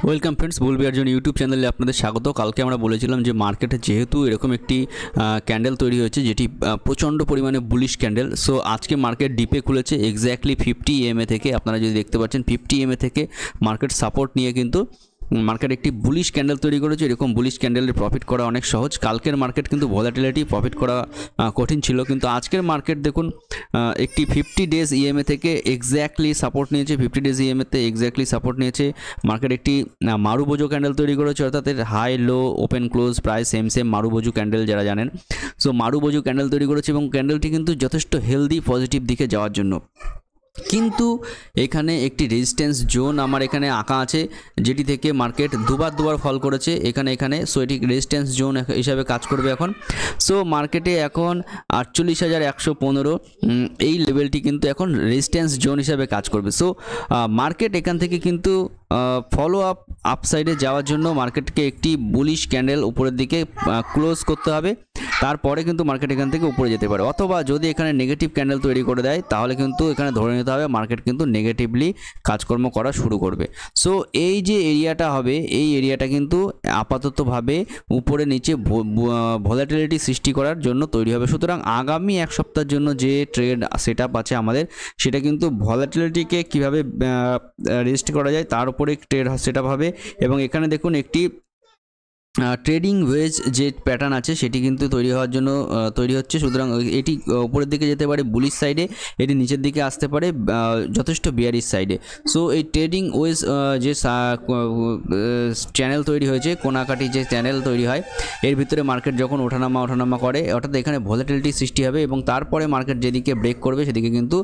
Welcome friends, বুলবি Arjun YouTube চ্যানেলে আপনাদের স্বাগত। কালকে আমরা বলেছিলাম যে মার্কেটে যেহেতু এরকম একটি ক্যান্ডেল তৈরি হয়েছে যেটি প্রচণ্ড পরিমাণে বুলিশ ক্যান্ডেল। সো আজকে মার্কেট ডিপে খুলেছে এক্স্যাক্টলি 50 EMA থেকে। আপনারা যদি দেখতে পাচ্ছেন 50 EMA থেকে মার্কেট সাপোর্ট নিয়ে কিন্তু মার্কেট একটি বুলিশ ক্যান্ডেল তৈরি করেছে। এরকম বুলিশ ক্যান্ডেলের প্রফিট করা অনেক সহজ। কালকের মার্কেট কিন্তু ভলাটিলিটি প্রফিট করা কঠিন ছিল, কিন্তু আজকের মার্কেট দেখুন একটি 50 ডেজ ইএমএ থেকে এক্স্যাক্টলি সাপোর্ট নিয়েছে। 50 ডেজ ইএমএতে এক্স্যাক্টলি সাপোর্ট নিয়েছে। মার্কেট একটি মারুবোজো ক্যান্ডেল তৈরি করেছে, অর্থাৎ এর হাই লো ওপেন ক্লোজ প্রায় সেম মারুবোজো ক্যান্ডেল যারা জানেন। সো মারুবোজো ক্যান্ডেল তৈরি করেছে এবং ক্যান্ডেলটি কিন্তু যথেষ্ট হেলদি পজিটিভ দিকে যাওয়ার জন্য। কিন্তু এখানে একটি রেজিস্ট্যান্স জোন আমার এখানে আঁকা আছে, যেটি থেকে মার্কেট দুবার ফল করেছে এখানে। সো এটি রেজিস্ট্যান্স জোন হিসাবে কাজ করবে এখন। সো মার্কেটে এখন 48,115 এই লেভেলটি কিন্তু এখন রেজিস্ট্যান্স জোন হিসাবে কাজ করবে। সো মার্কেট এখান থেকে কিন্তু ফলো আপসাইডে যাওয়ার জন্য মার্কেটকে একটি বুলিশ ক্যান্ডেল উপরের দিকে ক্লোজ করতে হবে, তারপরে কিন্তু মার্কেট এখান থেকে উপরে যেতে পারে। অথবা যদি এখানে নেগেটিভ ক্যান্ডেল তৈরি করে দেয় তাহলে কিন্তু এখানে ধরে নিতে হবে মার্কেট কিন্তু নেগেটিভলি কাজকর্ম করা শুরু করবে। সো এই যে এরিয়াটা হবে, এই এরিয়াটা কিন্তু আপাততভাবে উপরে নিচে ভলাটিলিটি সৃষ্টি করার জন্য তৈরি হবে। সুতরাং আগামী এক সপ্তাহের জন্য যে ট্রেড সেটআপ আছে আমাদের, সেটা কিন্তু ভলাটিলিটিকে কীভাবে রেজিস্ট করা যায় তার উপরে ট্রেড সেটআপ হবে। এবং এখানে দেখুন একটি ট্রেডিং ওয়েজ যে প্যাটার্ন আছে সেটি কিন্তু তৈরি হওয়ার জন্য তৈরি হচ্ছে। সুতরাং এটি উপরের দিকে যেতে পারে বুলিশ সাইডে, এটি নিচের দিকে আসতে পারে যথেষ্ট বিয়ারিশ সাইডে। সো এই ট্রেডিং ওয়েজ যে চ্যানেল তৈরি হয়েছে, কোনাকাটি যে চ্যানেল তৈরি হয়, এর ভিতরে মার্কেট যখন ওঠানামা করে, অর্থাৎ এখানে ভলাটিলিটি সৃষ্টি হবে এবং তারপরে মার্কেট যেদিকে ব্রেক করবে সেদিকে কিন্তু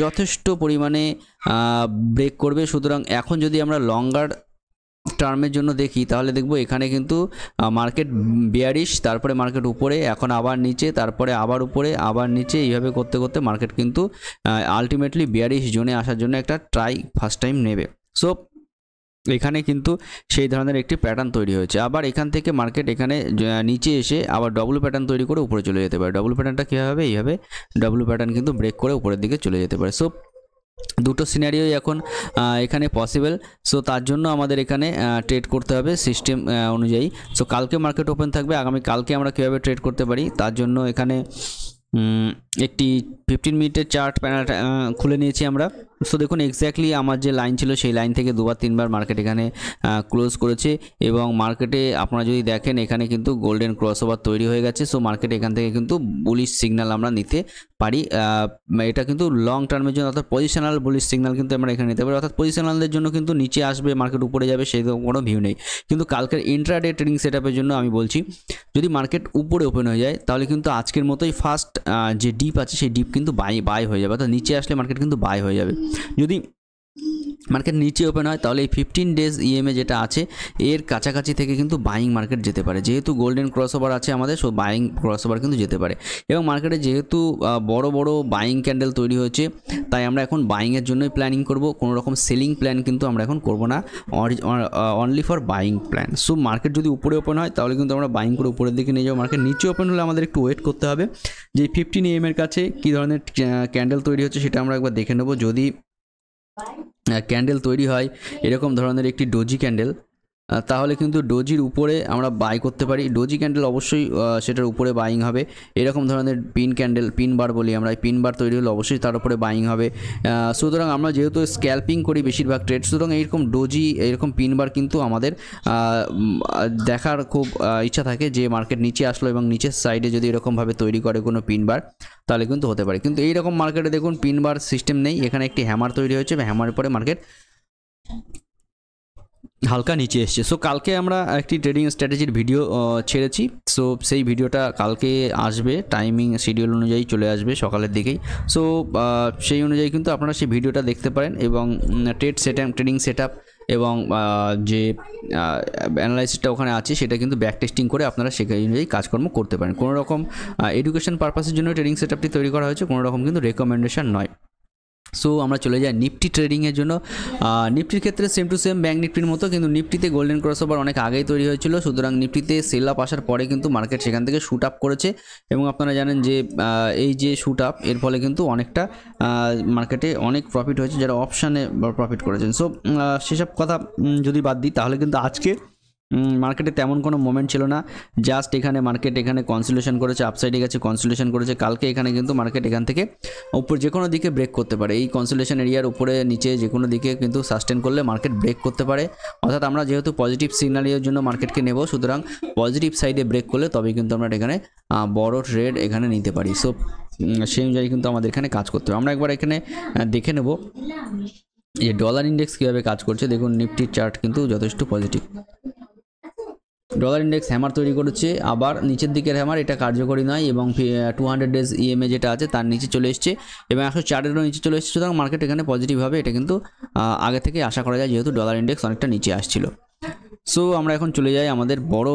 যথেষ্ট পরিমাণে ব্রেক করবে। সুতরাং এখন যদি আমরা লঙ্গার টার্মের জন্য দেখি তাহলে দেখব এখানে কিন্তু মার্কেট বিয়ারিশ, তারপরে মার্কেট উপরে, এখন আবার নিচে, তারপরে আবার উপরে, আবার নিচে, এইভাবে করতে করতে মার্কেট কিন্তু আলটিমেটলি বিয়ারিশ জোনে আসার জন্য একটা ফার্স্ট টাইম নেবে। সো এখানে কিন্তু সেই ধরনের একটি প্যাটার্ন তৈরি হয়েছে। আবার এখান থেকে মার্কেট এখানে নিচে এসে আবার ডবল প্যাটার্ন তৈরি করে উপরে চলে যেতে পারে। ডবল প্যাটার্নটা কীভাবে হবে? এইভাবে ডবল প্যাটার্ন কিন্তু ব্রেক করে উপরের দিকে চলে যেতে পারে। সো দুটো সিনারিওই এখন এখানে পসিবল। সো তার জন্য আমাদের এখানে ট্রেড করতে হবে সিস্টেম অনুযায়ী। সো কালকে মার্কেট ওপেন থাকবে, আগামী কালকে আমরা কীভাবে ট্রেড করতে পারি তার জন্য এখানে একটি 15 মিনিটের চার্ট প্যানেল খুলে নিয়েছি আমরা। সো দেখুন এক্স্যাক্টলি আমার যে লাইন ছিল সেই লাইন থেকে দুবার তিনবার মার্কেট এখানে ক্লোজ করেছে এবং মার্কেটে আপনারা যদি দেখেন এখানে কিন্তু গোল্ডেন ক্রসওভার তৈরি হয়ে গেছে। সো মার্কেট এখান থেকে কিন্তু বুলিশ সিগন্যাল আমরা নিতে পারি। এটা কিন্তু লং টার্মের জন্য, অর্থাৎ পজিশনাল বুলিশ সিগন্যাল কিন্তু আমরা এখানে নিতে পারি। অর্থাৎ পজিশনালদের জন্য কিন্তু নিচে আসবে, মার্কেট উপরে যাবে, সেই কোনো ভিউ নেই। কিন্তু কালকের ইন্ট্রাডে ট্রেডিং সেটআপের জন্য আমি বলছি, যদি মার্কেট উপরে ওপেন হয়ে যায় তাহলে কিন্তু আজকের মতোই ফার্স্ট যে ডিপ আছে সেই ডিপ কিন্তু বাই হয়ে যাবে, অর্থাৎ নিচে আসলে মার্কেট কিন্তু বাই হয়ে যাবে। যদি মার্কেট নিচে ওপেন হয় তাহলে এই 15 ডেজ ইএমএ যেটা আছে এর কাছাকাছি থেকে কিন্তু বাইং মার্কেট যেতে পারে। যেহেতু গোল্ডেন ক্রসওভার আছে আমাদের, সো বাইং ক্রসওভার কিন্তু যেতে পারে। এবং মার্কেটে যেহেতু বড় বাইং ক্যান্ডেল তৈরি হয়েছে, তাই আমরা এখন বাইংয়ের জন্যই প্ল্যানিং করব। কোনো রকম সেলিং প্ল্যান কিন্তু আমরা এখন করব না, only for buying plan. So market যদি উপরে ওপেন হয় তাহলে কিন্তু আমরা বাইং করে উপরের দিকে নিয়ে যাবো। মার্কেট নিচে ওপেন হলে আমাদের একটু ওয়েট করতে হবে যে 15 EMA এর কাছে কী ধরনের ক্যান্ডেল তৈরি হচ্ছে সেটা আমরা একবার দেখে নেব। যদি ক্যান্ডেল তৈরি হয় এরকম ধরনের একটি ডোজি ক্যান্ডেল, তাহলে কিন্তু ডোজির উপরে আমরা বাই করতে পারি। ডোজি ক্যান্ডেল অবশ্যই সেটার উপরে বাইং হবে। এরকম ধরনের পিন ক্যান্ডেল, পিন বার বলি আমরা, পিন বার তৈরি হলে অবশ্যই তার উপরে বাইং হবে। সুতরাং আমরা যেহেতু স্ক্যাল্পিং করি বেশিরভাগ ট্রেড, সুতরাং এইরকম ডোজি, এরকম পিন বার কিন্তু আমাদের দেখার খুব ইচ্ছা থাকে যে মার্কেট নিচে আসলো এবং নিচের সাইডে যদি এরকমভাবে তৈরি করে কোনো পিন বার তাহলে কিন্তু হতে পারে। কিন্তু এইরকম মার্কেটে দেখুন পিন বার সিস্টেম নেই, এখানে একটি হ্যামার তৈরি হয়েছে, হ্যামারের পরে মার্কেট হালকা নিচে এসছে। সো কালকে আমরা একটি ট্রেডিং স্ট্র্যাটেজির ভিডিও ছেড়েছি। সো সেই ভিডিওটা কালকে আসবে, টাইমিং শিডিউল অনুযায়ী চলে আসবে সকালের দিকেই। সো সেই অনুযায়ী কিন্তু আপনারা সেই ভিডিওটা দেখতে পারেন এবং ট্রেডিং সেটআপ এবং যে অ্যানালাইসিসটা ওখানে আছে সেটা কিন্তু ব্যাক টেস্টিং করে আপনারা সেই অনুযায়ী কাজকর্ম করতে পারেন। কোনো রকম এডুকেশন পারপাসের জন্য ট্রেডিং সেটআপটি তৈরি করা হয়েছে, কোনো রকম কিন্তু রেকমেন্ডেশন নয়। সো আমরা চলে যাই নিফটি ট্রেডিংয়ের জন্য। নিফটির ক্ষেত্রে সেম টু সেম ব্যাঙ্ক নিফটির মতো, কিন্তু নিফটিতে গোল্ডেন ক্রসওভার অনেক আগেই তৈরি হয়েছিল, সুতরাং নিফটিতে সেল আপ আসার পরে কিন্তু মার্কেট সেখান থেকে শুট আপ করেছে এবং আপনারা জানেন যে এই যে শুট আপ এর ফলে কিন্তু অনেকটা মার্কেটে অনেক প্রফিট হয়েছে যারা অপশানে প্রফিট করেছেন। সো সেসব কথা যদি বাদ দিই তাহলে কিন্তু আজকে মার্কেটে তেমন কোনো মোমেন্ট ছিল না, জাস্ট এখানে মার্কেট এখানে কনসোলিডেশন করেছে, আপসাইডে গেছে কনসোলিডেশন করেছে। কালকে এখানে কিন্তু মার্কেট এখান থেকে উপর যে কোনো দিকে ব্রেক করতে পারে, এই কনসোলিডেশন এরিয়ার উপরে নিচে যে কোনো দিকে কিন্তু সাস্টেন করলে মার্কেট ব্রেক করতে পারে। অর্থাৎ আমরা যেহেতু পজিটিভ সিগন্যালের জন্য মার্কেটকে নেব, সুতরাং পজিটিভ সাইডে ব্রেক করলে তবেই কিন্তু আমরা এখানে বড় ট্রেড এখানে নিতে পারি। সো সেই অনুযায়ী কিন্তু আমাদের এখানে কাজ করতে হবে। আমরা একবার এখানে দেখে নেব যে ডলার ইন্ডেক্স কীভাবে কাজ করছে। দেখুন নিফটির চার্ট কিন্তু যথেষ্ট পজিটিভ, ডলার ইন্ডেক্স হ্যামার তৈরি করেছে, আবার নিচের দিকের হ্যামার, এটা কার্যকরী নয় এবং 200 ডেজ ইএমএ যেটা আছে তার নিচে চলে এসছে এবং 104-এরও নিচে চলে এসছে। সুতরাং মার্কেট এখানে পজিটিভ হবে, এটা কিন্তু আগে থেকে আশা করা যায় যেহেতু ডলার ইন্ডেক্স অনেকটা নিচে আসছিল। সো আমরা এখন চলে যাই আমাদের বড়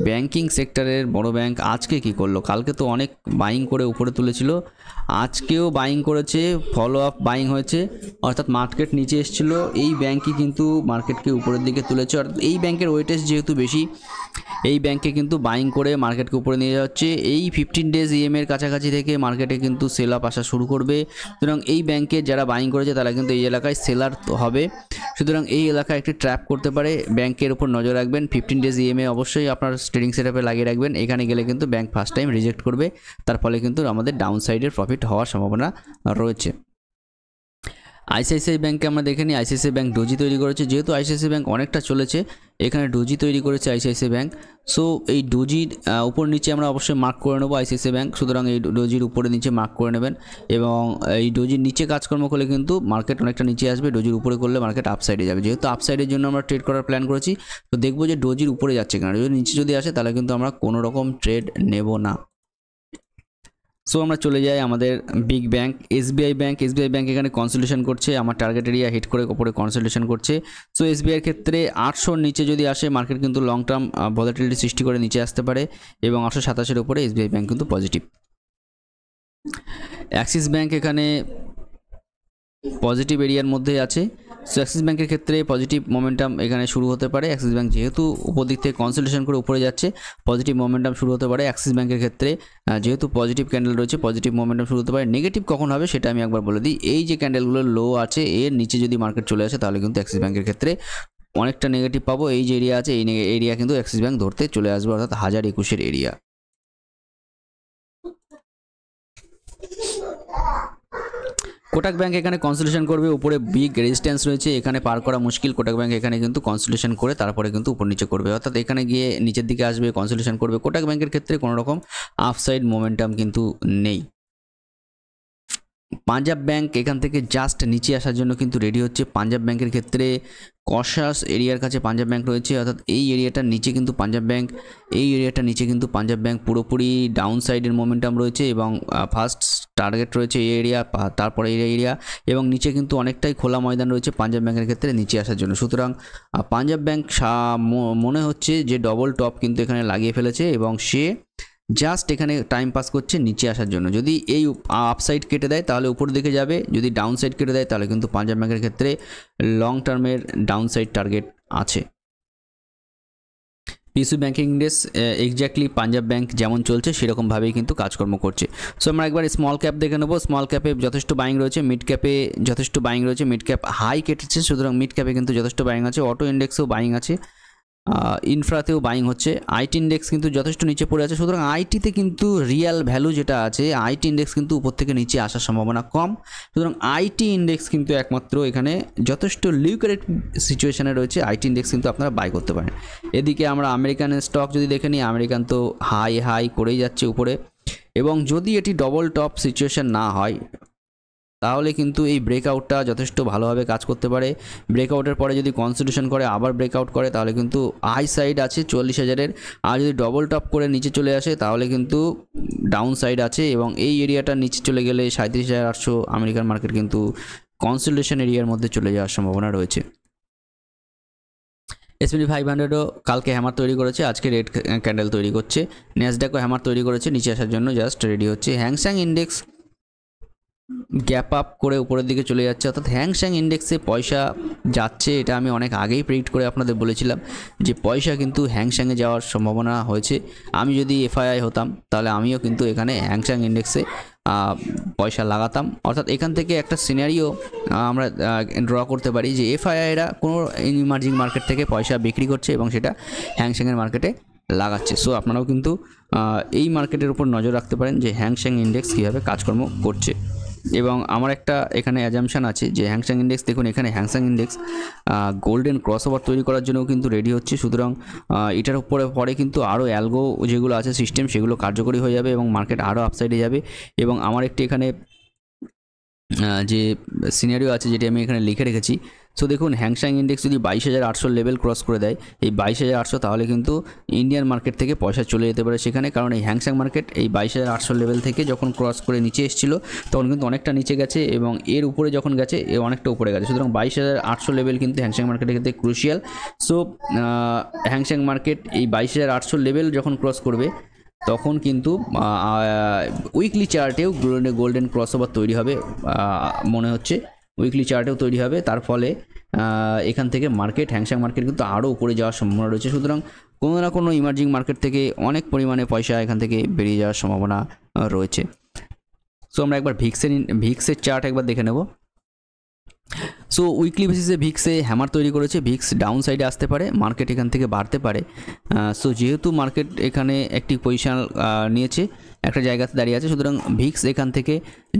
ব্যাংকিং সেক্টরের বড় ব্যাংক আজকে কি করলো। কালকে তো অনেক বাইং করে উপরে তুলেছিল, আজকেও বাইং করেছে, ফলো আপ বাইং হয়েছে, অর্থাৎ মার্কেট নিচে এসেছিলো, এই ব্যাংকই কিন্তু মার্কেটকে উপরের দিকে তুলেছে। অর্থাৎ এই ব্যাংকের ওয়েটেজ যেহেতু বেশি, এই ব্যাংকে কিন্তু বাইং করে মার্কেটকে উপরে নিয়ে যাচ্ছে। এই 15 ডেজ ইএমএর কাছাকাছি থেকে মার্কেটে কিন্তু সেল আপ আসা শুরু করবে। সুতরাং এই ব্যাংকে যারা বাইং করেছে তারা কিন্তু এই এলাকায় সেলার হবে, সুতরাং এই এলাকায় একটি ট্র্যাপ করতে পারে। ব্যাংকের উপর নজর রাখবেন, 15 ডেজ ইএমএ অবশ্যই আপনার ট্রেডিং সেটআপে লাগিয়ে রাখবেন। এখানে গেলে কিন্তু ব্যাংক ফার্স্ট টাইম রিজেক্ট করবে, তার ফলে কিন্তু আমাদের ডাউন সাইডের প্রফিট হওয়ার সম্ভাবনা রয়েছে। আইসিআইসিআই ব্যাংকে আমরা দেখে নিই, আইসিআইসিআই ব্যাংক ডোজি তৈরি করেছে। যেহেতু আইসিআইসিআই ব্যাংক অনেকটা চলেছে, এখানে ডোজি তৈরি করেছে আইসিআইসিআই ব্যাংক। সো এই ডোজির উপর নিচে আমরা অবশ্যই মার্ক করে নেবো আইসিআইসিআই ব্যাংক, সুতরাং এই ডোজির উপরে নিচে মার্ক করে নেবেন এবং এই ডোজির নিচে কাজকর্ম করলে কিন্তু মার্কেট অনেকটা নিচে আসবে, ডোজির উপরে করলে মার্কেট আপসাইডে যাবে। যেহেতু আপসাইডের জন্য আমরা ট্রেড করার প্ল্যান করেছি, তো দেখবো যে ডোজির উপরে যাচ্ছে কেন, ডোজির নিচে যদি আসে তাহলে কিন্তু আমরা কোনো রকম ট্রেড নেব না। সো আমরা চলে যাই আমাদের big bank SBI bank. SBI bank এখানে কনসোলিডেশন করছে, আমার টার্গেট এরিয়া হিট করে ওপরে কনসোলিডেশন করছে। সো এসবিআইয়ের ক্ষেত্রে 800-র নিচে যদি আসে মার্কেট কিন্তু লং টার্ম ভলাটিলিটি সৃষ্টি করে নিচে আসতে পারে এবং 827-এর উপরে এসবিআই ব্যাংক কিন্তু পজিটিভ। অ্যাক্সিস ব্যাংক এখানে পজিটিভ এরিয়ার মধ্যে আছে। সো অ্যাক্সিস ব্যাংকের ক্ষেত্রে পজিটিভ মোমেন্টাম এখানে শুরু হতে পারে। অ্যাক্সিস ব্যাংক যেহেতু উপর দিক থেকে কনসোলিডেশন করে উপরে যাচ্ছে, পজিটিভ মোমেন্টাম শুরু হতে পারে। অ্যাক্সিস ব্যাংকের ক্ষেত্রে যেহেতু পজিটিভ ক্যান্ডেল রয়েছে, পজিটিভ মোমেন্টাম শুরু হতে পারে। নেগেটিভ কখন হবে সেটা আমি একবার বলে দিই, এই যে ক্যান্ডেলগুলো লো আছে এর নিচে যদি মার্কেট চলে আসে তাহলে কিন্তু অ্যাক্সিস ব্যাংকের ক্ষেত্রে অনেকটা নেগেটিভ পাবো। এই যে এরিয়া আছে এই এরিয়া কিন্তু অ্যাক্সিস ব্যাংক ধরতে চলে আসবে, অর্থাৎ 1021-এর এরিয়া। কোটাক ব্যাংক এখানে কনসোলিডেশন করবে, উপরে বিগ রেজিস্ট্যান্স রয়েছে, এখানে পার করা মুশকিল। কোটাক ব্যাংক এখানে কিন্তু কনসোলিডেশন করে তারপরে কিন্তু উপর নিচে করবে, অর্থাৎ এখানে গিয়ে নিচের দিকে আসবে, কনসোলিডেশন করবে। কোটাক ব্যাংকের ক্ষেত্রে কোনো রকম আপসাইড মোমেন্টাম কিন্তু নেই। পাঞ্জাব ব্যাংক এখান থেকে জাস্ট নিচে আসার জন্য কিন্তু রেডি হচ্ছে। পাঞ্জাব ব্যাংকের ক্ষেত্রে কশাস এরিয়ার কাছে পাঞ্জাব ব্যাংক রয়েছে, অর্থাৎ এই এরিয়াটার নিচে কিন্তু পাঞ্জাব ব্যাংক, এই এরিয়াটার নিচে কিন্তু পাঞ্জাব ব্যাংক পুরোপুরি ডাউন সাইডের মোমেন্টাম রয়েছে এবং ফার্স্ট টার্গেট রয়েছে এই এরিয়া, তারপরে এই এরিয়া এবং নিচে কিন্তু অনেকটাই খোলা ময়দান রয়েছে পাঞ্জাব ব্যাংকের ক্ষেত্রে নিচে আসার জন্য। সুতরাং পাঞ্জাব ব্যাংক মনে হচ্ছে যে ডবল টপ কিন্তু এখানে লাগিয়ে ফেলেছে এবং সে জাস্ট এখানে টাইম পাস করছে নিচে আসার জন্য। যদি এই আপসাইড কেটে দেয় তাহলে উপর দিকে যাবে, যদি ডাউন সাইড কেটে দেয় তাহলে কিন্তু পাঞ্জাব ব্যাংকের ক্ষেত্রে লং টার্মের ডাউন সাইড টার্গেট আছে। PSU banking index exactly Punjab bank যেমন চলছে সেরকমভাবেই কিন্তু কাজকর্ম করছে। সো আমরা একবার স্মল ক্যাপ দেখে নেবো। স্মল ক্যাপে যথেষ্ট বাইং রয়েছে, মিড ক্যাপে যথেষ্ট বাইং রয়েছে, মিড ক্যাপ হাই কেটেছে, সুতরাং মিড ক্যাপে কিন্তু যথেষ্ট বাইং আছে। অটো ইন্ডেক্সেও বাইং আছে, ইনফ্রাতেও বাইং হচ্ছে। আইটি ইন্ডেক্স কিন্তু যথেষ্ট নিচে পড়ে আছে, সুতরাং আইটিতে কিন্তু রিয়াল ভ্যালু যেটা আছে আইটি ইন্ডেক্স কিন্তু উপর থেকে নিচে আসার সম্ভাবনা কম। সুতরাং আইটি ইন্ডেক্স কিন্তু একমাত্র এখানে যথেষ্ট লিকুইড সিচুয়েশনে রয়েছে, আইটি ইন্ডেক্স কিন্তু আপনারা বাই করতে পারেন। এদিকে আমরা আমেরিকান স্টক যদি দেখে নিই, আমেরিকান তো হাই করেই যাচ্ছে উপরে এবং যদি এটি ডবল টপ সিচুয়েশন না হয় তাহলে কিন্তু এই ব্রেকআউটটা যথেষ্ট ভালোভাবে কাজ করতে পারে। ব্রেকআউটের পরে যদি কনসোলিডেশন করে আবার ব্রেকআউট করে তাহলে কিন্তু হাই সাইড আছে 40,000-এর, আর যদি ডবল টপ করে নিচে চলে আসে তাহলে কিন্তু ডাউন সাইড আছে এবং এই এরিয়াটা নিচে চলে গেলে 37,800 আমেরিকান মার্কেট কিন্তু কনসোলিডেশন এরিয়ার মধ্যে চলে যাওয়ার সম্ভাবনা রয়েছে। S&P 500ও কালকে হ্যামার তৈরি করেছে, আজকে রেড ক্যান্ডেল তৈরি করছে। ন্যাসডাকও হ্যামার তৈরি করেছে, নিচে আসার জন্য জাস্ট রেডি হচ্ছে। হ্যাংসেং ইন্ডেক্স গ্যাপ আপ করে উপরের দিকে চলে যাচ্ছে, অর্থাৎ হ্যাংস্যাং ইন্ডেক্সে পয়সা যাচ্ছে। এটা আমি অনেক আগেই প্রেডিক্ট করে আপনাদের বলেছিলাম যে পয়সা কিন্তু হ্যাংস্যাংয়ে যাওয়ার সম্ভাবনা হয়েছে। আমি যদি এফআইআই হতাম তাহলে আমিও কিন্তু এখানে হ্যাংস্যাং ইন্ডেক্সে পয়সা লাগাতাম। অর্থাৎ এখান থেকে একটা সিনারিও আমরা ড্র করতে পারি যে এফআইআইরা কোনো ইমার্জিং মার্কেট থেকে পয়সা বিক্রি করছে এবং সেটা হ্যাংস্যাংয়ের মার্কেটে লাগাচ্ছে। সো আপনারাও কিন্তু এই মার্কেটের উপর নজর রাখতে পারেন যে হ্যাংস্যাং ইন্ডেক্স কীভাবে কাজকর্ম করছে। এবং আমার একটা এখানে অ্যাজাম্পশান আছে যে হ্যাংস্যাং ইন্ডেক্স, দেখুন এখানে হ্যাংস্যাং ইন্ডেক্স গোল্ডেন ক্রসওভার তৈরি করার জন্যও কিন্তু রেডি হচ্ছে। সুতরাং এটার উপরে পরে কিন্তু আরও অ্যালগো যেগুলো আছে সিস্টেম সেগুলো কার্যকরী হয়ে যাবে এবং মার্কেট আরও আপসাইডে যাবে। এবং আমার একটি এখানে যে সিনারিও আছে যেটি আমি এখানে লিখে রেখেছি। সো দেখুন হ্যাংস্যাং ইন্ডেক্স যদি 22,800 লেভেল ক্রস করে দেয়, এই 22,800, তাহলে কিন্তু ইন্ডিয়ান মার্কেট থেকে পয়সা চলে যেতে পারে সেখানে। কারণ এই হ্যাংস্যাং মার্কেট এই 22,800 লেভেল থেকে যখন ক্রস করে নিচে এসেছিলো তখন কিন্তু অনেকটা নিচে গেছে এবং এর উপরে যখন গেছে এ অনেকটা উপরে গেছে। সুতরাং 22,800 লেভেল কিন্তু হ্যাংস্যাং মার্কেটের ক্ষেত্রে ক্রুশিয়াল। সো হ্যাংস্যাং মার্কেট এই 22,800 লেভেল যখন ক্রস করবে তখন কিন্তু উইকলি চার্টেও গোল্ডেন ক্রসওভার তৈরি হবে মনে হচ্ছে, উইকলি চার্টেও তৈরি হবে। তার ফলে এখান থেকে মার্কেট হ্যাংস্যাং মার্কেট কিন্তু আরও উপরে যাওয়ার সম্ভাবনা রয়েছে। সুতরাং কোনো না কোনো ইমার্জিং মার্কেট থেকে অনেক পরিমাণে পয়সা এখান থেকে বেরিয়ে যাওয়ার সম্ভাবনা রয়েছে। সো আমরা একবার ভিক্সের চার্ট একবার দেখে নেব। সো উইকলি বেসিসে ভিক্সে হ্যামার তৈরি করেছে, ভিক্স ডাউন সাইডে আসতে পারে, মার্কেট এখান থেকে বাড়তে পারে। সো যেহেতু মার্কেট এখানে একটি পজিশন নিয়েছে, একটা জায়গাতে দাঁড়িয়ে আছে, সুতরাং ভিক্স এখান থেকে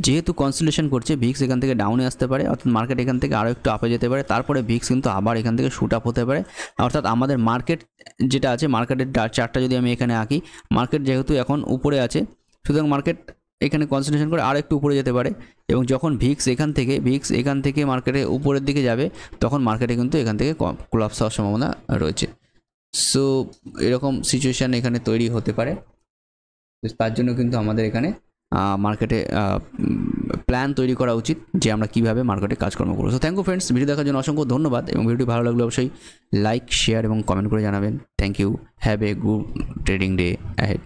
যেহেতু কনসোলিডেশন করছে ভিক্স এখান থেকে ডাউনে আসতে পারে, অর্থাৎ মার্কেট এখান থেকে আরও একটু আপে যেতে পারে। তারপরে ভিক্স কিন্তু আবার এখান থেকে শুট আপ হতে পারে। অর্থাৎ আমাদের মার্কেট যেটা আছে, মার্কেটের চার্টটা যদি আমি এখানে আঁকি, মার্কেট যেহেতু এখন উপরে আছে সুতরাং মার্কেট এখানে কনসেন্ট্রেশন করে আরও একটু উপরে যেতে পারে। এবং যখন ভিক্স এখান থেকে মার্কেটে উপরের দিকে যাবে তখন মার্কেটে কিন্তু এখান থেকে কোলাপস হওয়ার সম্ভাবনা রয়েছে। সো এরকম সিচুয়েশান এখানে তৈরি হতে পারে। তার জন্য কিন্তু আমাদের এখানে মার্কেটে প্ল্যান তৈরি করা উচিত যে আমরা কীভাবে মার্কেটে কাজকর্ম করবো। So thank you friends, video দেখার জন্য অসংখ্য ধন্যবাদ এবং ভিডিওটি ভালো লাগলে অবশ্যই লাইক, শেয়ার এবং কমেন্ট করে জানাবেন। Thank you, have a good trading day ahead.